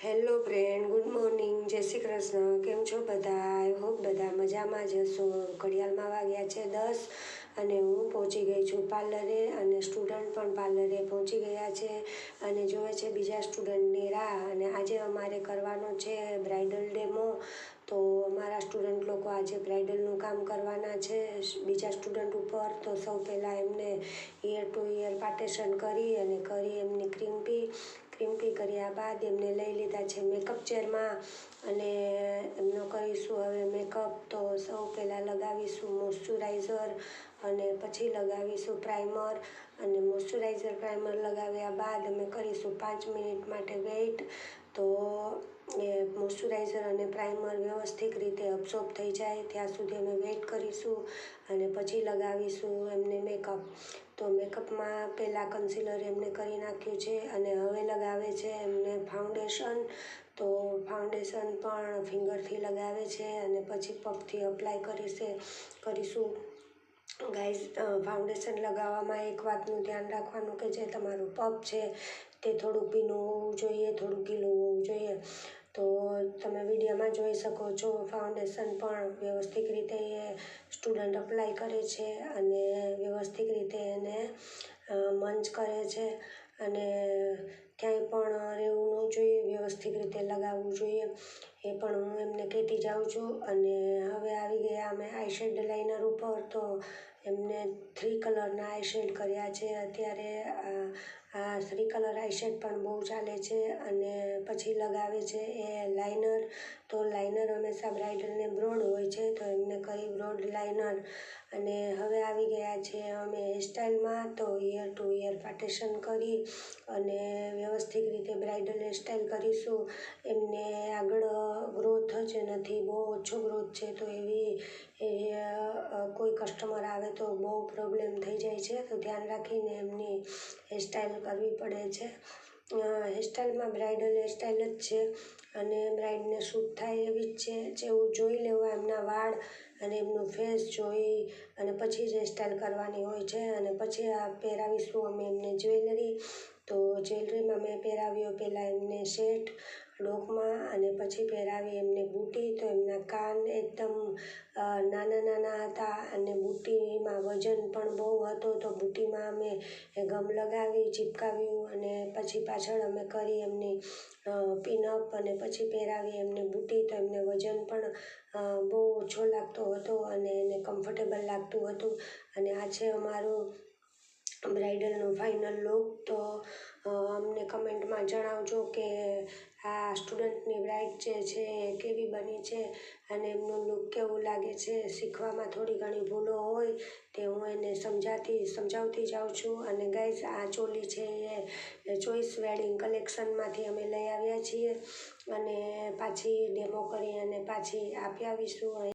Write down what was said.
Hello friend, good morning, જય શ્રી કૃષ્ણ. કેમ છો બધા? આઈ હોપ બધા મજામાં જ હશો. ઘડિયાળમાં વાગ્યા છે 10 અને હું પહોંચી ગઈ છું પાર્લરે અને સ્ટુડન્ટ પણ પાર્લરે પહોંચી ગયા છે અને જોવે છે બીજા સ્ટુડન્ટની રાહ. અને આજે અમારે કરવાનો છે બ્રાઇડલ ડેમો. તો અમારા સ્ટુડન્ટ લોકો આજે બ્રાઇડલનું કામ કરવાના છે બીજા સ્ટુડન્ટ ઉપર. તો સૌ પહેલાં એમને ઇયર ટુ ઇયર પાર્ટેશન કરી એમની ક્રિમ્પી કર્યા બાદ એમને લઈ લીધા છે મેકઅપ ચેરમાં અને એમનો કરીશું હવે મેકઅપ. તો સૌ પહેલાં લગાવીશું મોઇશ્ચરાઇઝર અને પછી લગાવીશું પ્રાઇમર. અને મોઇશ્ચરાઇઝર પ્રાઇમર લગાવ્યા બાદ અમે કરીશું 5 મિનિટ માટે વેઇટ. તો એ મોઇશ્ચરાઇઝર અને પ્રાઇમર વ્યવસ્થિત રીતે અબ્સોર્બ થઈ જાય ત્યાં સુધી અમે વેઇટ કરીશું અને પછી લગાવીશું એમને મેકઅપ. તો મેકઅપમાં પહેલાં કન્સીલર એમને કરી નાખ્યું છે અને હવે લગાવે છે એમને ફાઉન્ડેશન. તો ફાઉન્ડેશન પણ ફિંગરથી લગાવે છે અને પછી પગથી અપ્લાય કરીશું. ગાઈઝ, ફાઉન્ડેશન લગાવવામાં એક વાતનું ધ્યાન રાખવાનું કે જે તમારું પગ છે તે થોડું ભીનું હોવું જોઈએ, થોડું ગીલું હોવું જોઈએ. તો તમે વિડીયોમાં જોઈ શકો છો ફાઉન્ડેશન પણ વ્યવસ્થિત રીતે એ સ્ટુડન્ટ અપ્લાય કરે છે અને વ્યવસ્થિત રીતે એને મંચ કરે છે અને ક્યાંય પણ રહેવું ન જોઈએ, વ્યવસ્થિત રીતે લગાવવું જોઈએ. એ પણ હું એમને કહેતી જાઉં છું. અને હવે આવી ગયા અમે આઈશેડ લાઇનર ઉપર. તો એમને 3 કલરના આઈશેડ કર્યા છે અત્યારે. આ 3 કલર આઈશેડ પણ બહુ ચાલે છે. અને પછી લગાવે છે એ લાઇનર. તો લાઇનર હંમેશા બ્રાઇડલને બ્રોડ હોય છે તો એમને કરી બ્રોડ લાઇનર. અને હવે આવી ગયા છે અમે હેરસ્ટાઈલમાં. તો ઇયર ટુ ઇયર પાર્ટેશન કરી અને વ્યવસ્થિત રીતે બ્રાઇડલ હેરસ્ટાઈલ કરીશું. એમને આગળ ગ્રોથ જ નથી, બહુ ઓછો ગ્રોથ છે. તો કોઈ કસ્ટમર આવે તો બહુ પ્રોબ્લેમ થઈ જાય છે. તો ધ્યાન રાખીને એમની હેરસ્ટાઈલ કરવી પડે છે. હેરસ્ટાઈલમાં બ્રાઇડલ હેરસ્ટાઈલ જ છે અને બ્રાઇડને શૂટ થાય એવી જ છે. જેવું જોઈ લેવા એમના વાળ અને એમનું ફેસ જોઈ અને પછી જ હેરસ્ટાઈલ કરવાની હોય છે. અને પછી આ પહેરાવીશું અમે એમને જ્વેલરી. તો જ્વેલરીમાં મેં પહેરાવ્યો પહેલાં એમને સેટ ડોકમાં અને પછી પહેરાવી એમને બુટી. તો એમના કાન એકદમ નાના હતા અને બુટીમાં વજન પણ બહુ હતો. તો બુટીમાં અમે ગમ લગાવી, ચિપકાવ્યું અને પછી પાછળ અમે કરી એમની પિનઅપ અને પછી પહેરાવી એમને બુટી. તો એમને વજન પણ બહુ ઓછો લાગતો હતો અને એને કમ્ફર્ટેબલ લાગતું હતું. અને આ છે અમારું બ્રાઇડલનું ફાઇનલ લુક. તો અમને કમેન્ટમાં જણાવજો કે આ સ્ટુડન્ટની બ્રાઇડ જે છે એ કેવી બની છે અને એમનું લુક કેવું લાગે છે. શીખવામાં થોડી ઘણી ભૂલો હોય તે હું એને સમજાવતી જાઉં છું. અને ગાઈઝ, આ ચોલી છે એ ચોઈસ વેડિંગ કલેક્શનમાંથી અમે લઈ આવ્યા છીએ અને પાછી ડેમો કરી અને પાછી આપી આવીશું.